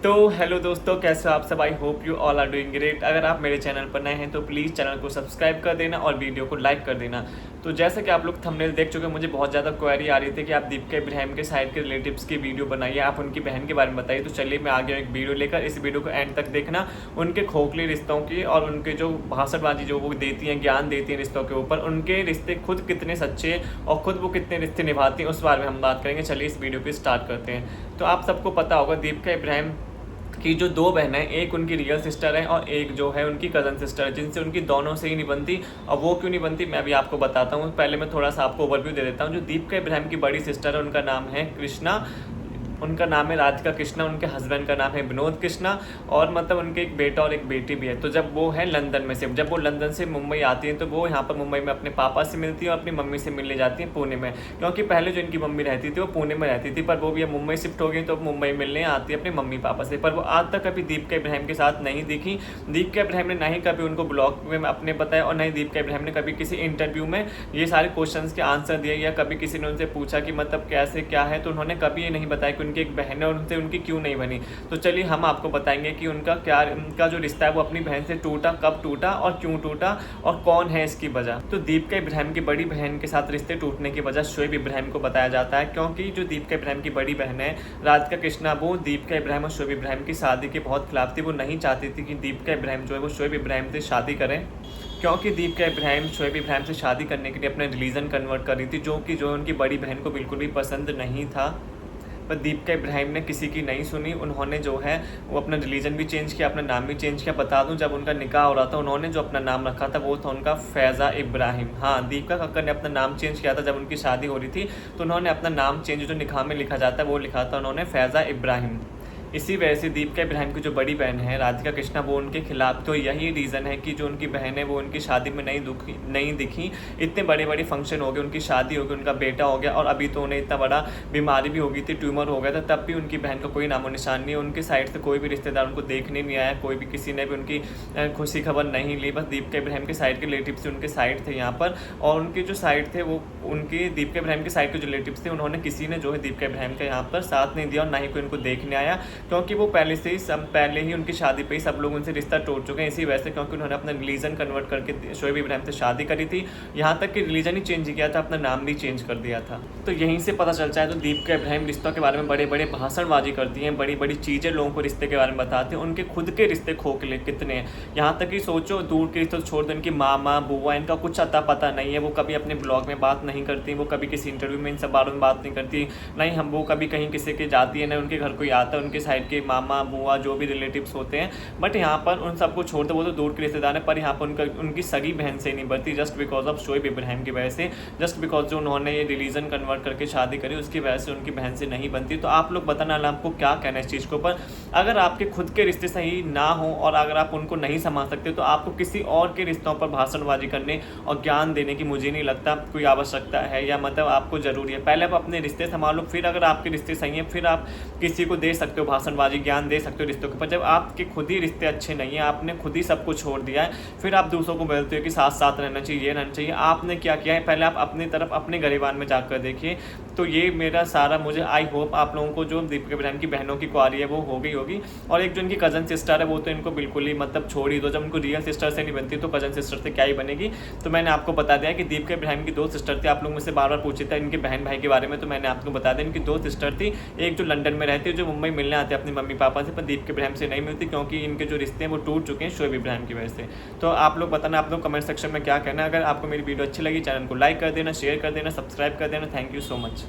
तो हेलो दोस्तों, कैसे हो आप सब। I hope you all are doing great. अगर आप मेरे चैनल पर नए हैं तो प्लीज़ चैनल को सब्सक्राइब कर देना और वीडियो को लाइक कर देना। तो जैसे कि आप लोग थंबनेल देख चुके हैं, मुझे बहुत ज़्यादा क्वेरी आ रही थी कि आप दीपिका इब्राहिम के साइड के रिलेटिव्स की वीडियो बनाइए, आप उनकी बहन के बारे में बताइए। तो चलिए मैं आ गया एक वीडियो लेकर, इस वीडियो को एंड तक देखना। उनके खोखले रिश्तों की और उनके जो भाषणबाजी जो वो देती हैं, ज्ञान देती हैं रिश्तों के ऊपर, उनके रिश्ते खुद कितने सच्चे और खुद वो कितने रिश्ते निभाती हैं, उस बारे में हम बात करेंगे। चलिए इस वीडियो को स्टार्ट करते हैं। तो आप सबको पता होगा दीपिका इब्राहिम कि जो दो बहनें हैं, एक उनकी रियल सिस्टर है और एक जो है उनकी कज़न सिस्टर है, जिनसे उनकी दोनों से ही नहीं बनती। और वो क्यों नहीं बनती मैं भी आपको बताता हूँ। पहले मैं थोड़ा सा आपको ओवरव्यू दे देता हूँ। जो दीपिका इब्राहिम की बड़ी सिस्टर है उनका नाम है कृष्णा, उनका नाम है राधिका कृष्णा, उनके हस्बैंड का नाम है विनोद कृष्णा, और मतलब उनके एक बेटा और एक बेटी भी है। तो जब वो है लंदन में से, जब वो लंदन से मुंबई आती हैं तो वो यहाँ पर मुंबई में अपने पापा से मिलती है और अपनी मम्मी से मिलने जाती हैं पुणे में। क्योंकि पहले जो इनकी मम्मी रहती थी वो पुणे में रहती थी, पर वो भी अब मुंबई शिफ्ट हो गई, तो मुंबई मिलने आती है अपने मम्मी पापा से। पर वो आज तक कभी दीपिका इब्राहिम के साथ नहीं दिखी। दीपिका इब्राहिम ने ना ही कभी उनको ब्लॉग में अपने बताया, और ना ही दीपिका इब्राहिम ने कभी किसी इंटरव्यू में ये सारे क्वेश्चन के आंसर दिए, या कभी किसी ने उनसे पूछा कि मतलब कैसे क्या है, तो उन्होंने कभी ये नहीं बताया कि उनकी एक बहन है और उनकी क्यों नहीं बनी। तो चलिए हम आपको बताएंगे कि उनका जो रिश्ता है वो अपनी बहन से टूटा, कब टूटा और क्यों टूटा, और कौन है इसकी वजह। तो दीपिका इब्राहिम की बड़ी बहन के साथ रिश्ते टूटने की वजह शोएब इब्राहिम को बताया जाता है, क्योंकि जो दीपिका इब्राहिम की बड़ी बहन है राधिका कृष्णा, वो दीपिका इब्राहिम और शोएब इब्राहिम की शादी के बहुत खिलाफ थी। वो नहीं चाहती थी कि दीपिका इब्राहिम जो है वो शोएब इब्राहिम से शादी करें, क्योंकि दीपिका इब्राहिम शोएब इब्राहिम से शादी करने के लिए अपना रिलीजन कन्वर्ट कर रही थी, जो उनकी बड़ी बहन को बिल्कुल भी पसंद नहीं था। पर दीपिका इब्राहिम ने किसी की नहीं सुनी। उन्होंने जो है वो अपना रिलीजन भी चेंज किया, अपना नाम भी चेंज किया। बता दूं, जब उनका निकाह हो रहा था उन्होंने जो अपना नाम रखा था वो था उनका फैज़ा इब्राहिम। हाँ, दीपिका कक्कर ने अपना नाम चेंज किया था जब उनकी शादी हो रही थी, तो उन्होंने अपना नाम चेंज जो निकाह में लिखा जाता है वो लिखा था उन्होंने फैज़ा इब्राहिम। इसी वजह से दीपिका इब्राहिम की जो बड़ी बहन है राधिका कृष्णा, वो उनके खिलाफ। तो यही रीज़न है कि जो उनकी बहन है वो उनकी शादी में नहीं दिखी। इतने बड़े बड़े फंक्शन हो गए, उनकी शादी हो गई, उनका बेटा हो गया, और अभी तो उन्हें इतना बड़ा बीमारी भी हो गई थी, ट्यूमर हो गया था, तब भी उनकी बहन का कोई नामो निशान नहीं है। उनकी साइड से कोई भी रिश्तेदार उनको देखने नहीं आया, कोई भी किसी ने भी उनकी खुशी खबर नहीं ली। बस दीपिका इब्राहिम के साइड के रिलेटिव से उनके साइड थे यहाँ पर, और उनके जो साइड थे वो उनके दीपिका इब्राहिम के साइड के जो रिलेटिव थे, उन्होंने किसी ने जो है दीपिका इब्राहिम का यहाँ पर साथ नहीं दिया और ना ही कोई उनको देखने आया, क्योंकि वो पहले ही उनकी शादी पे ही सब लोग उनसे रिश्ता तोड़ चुके हैं। इसी वजह से, क्योंकि उन्होंने अपना रिलीजन कन्वर्ट करके शोएब इब्राहिम से शादी करी थी, यहाँ तक कि रिलीजन ही चेंज किया था, अपना नाम भी चेंज कर दिया था। तो यहीं से पता चलता है। तो दीपिका इब्राहिम रिश्तों के बारे में बड़े बड़े भाषणबाजी करती हैं, बड़ी बड़ी चीज़ें लोगों को रिश्ते के बारे में बताती हैं। उनके खुद के रिश्ते खोखले कितने हैं, यहाँ तक कि सोचो दूर के रिश्ते छोड़ दो, इनकी मामा बुआ इनका कुछ अता पता नहीं है। वो कभी अपने ब्लॉग में बात नहीं करती, वो कभी किसी इंटरव्यू में इन सब बारों में बात नहीं करती, नहीं हम वो कभी कहीं किसी के जाती है, ना उनके घर कोई आता है, उनके साइड के मामा बुआ जो भी रिलेटिव्स होते हैं। बट यहाँ पर उन सबको छोड़ दो, वो तो दूर के रिश्तेदार हैं, पर यहाँ पर उनकी सगी बहन से नहीं बनती, just because of Shoaib Ibrahim की वजह से, जस्ट बिकॉज जो उन्होंने ये रिलीजन कन्वर्ट करके शादी करी उसकी वजह से उनकी बहन से नहीं बनती। तो आप लोग बताना आपको क्या कहना है इस चीज़ के ऊपर। अगर आपके खुद के रिश्ते सही ना हो और अगर आप उनको नहीं संभाल सकते, तो आपको किसी और के रिश्तों पर भाषणबाजी करने और ज्ञान देने की मुझे नहीं लगता कोई आवश्यकता है, या मतलब आपको ज़रूरी है। पहले आप अपने रिश्ते संभालो, फिर अगर आपके रिश्ते सही हैं फिर आप किसी को दे सकते हो भाषणबाजी, ज्ञान दे सकते हो रिश्तों के ऊपर। जब आपके खुद ही रिश्ते अच्छे नहीं है, आपने खुद ही सब कुछ छोड़ दिया है, फिर आप दूसरों को बोलते हो कि साथ साथ रहना चाहिए, ये रहना चाहिए। आपने क्या किया है, पहले आप अपनी तरफ अपने गिरेबान में जाकर देखिए। तो ये मेरा सारा, मुझे आई होप आप लोगों को जो दीपिका इब्राहिम की बहनों की क्वारी है वो हो गई होगी। और एक जो इनकी कज़न सिस्टर है वो तो इनको बिल्कुल ही मतलब छोड़ ही दो, जब इनको रियल सिस्टर से नहीं बनती तो कज़न सिस्टर से क्या ही बनेगी। तो मैंने आपको बता दिया कि दीपिका इब्राहिम की दो सिस्टर थी। आप लोग मुझसे बार बार पूछे थे इनके बहन भाई के बारे में, तो मैंने आपको बता दिया इनकी दो सिस्टर थी। एक जो लंदन में रहती है, जो मुंबई मिलने आते हैं अपनी मम्मी पापा से, पर दीपिका इब्राहिम से नहीं मिलती, क्योंकि इनके जो रिश्ते हैं वो टूट चुके हैं शोएब इब्राहिम की वजह से। तो आप लोग बताना आप लोग कमेंट सेक्शन में क्या कहना है। अगर आपको मेरी वीडियो अच्छी लगी, चैनल को लाइक कर देना, शेयर कर देना, सब्सक्राइब कर देना। Thank you so much.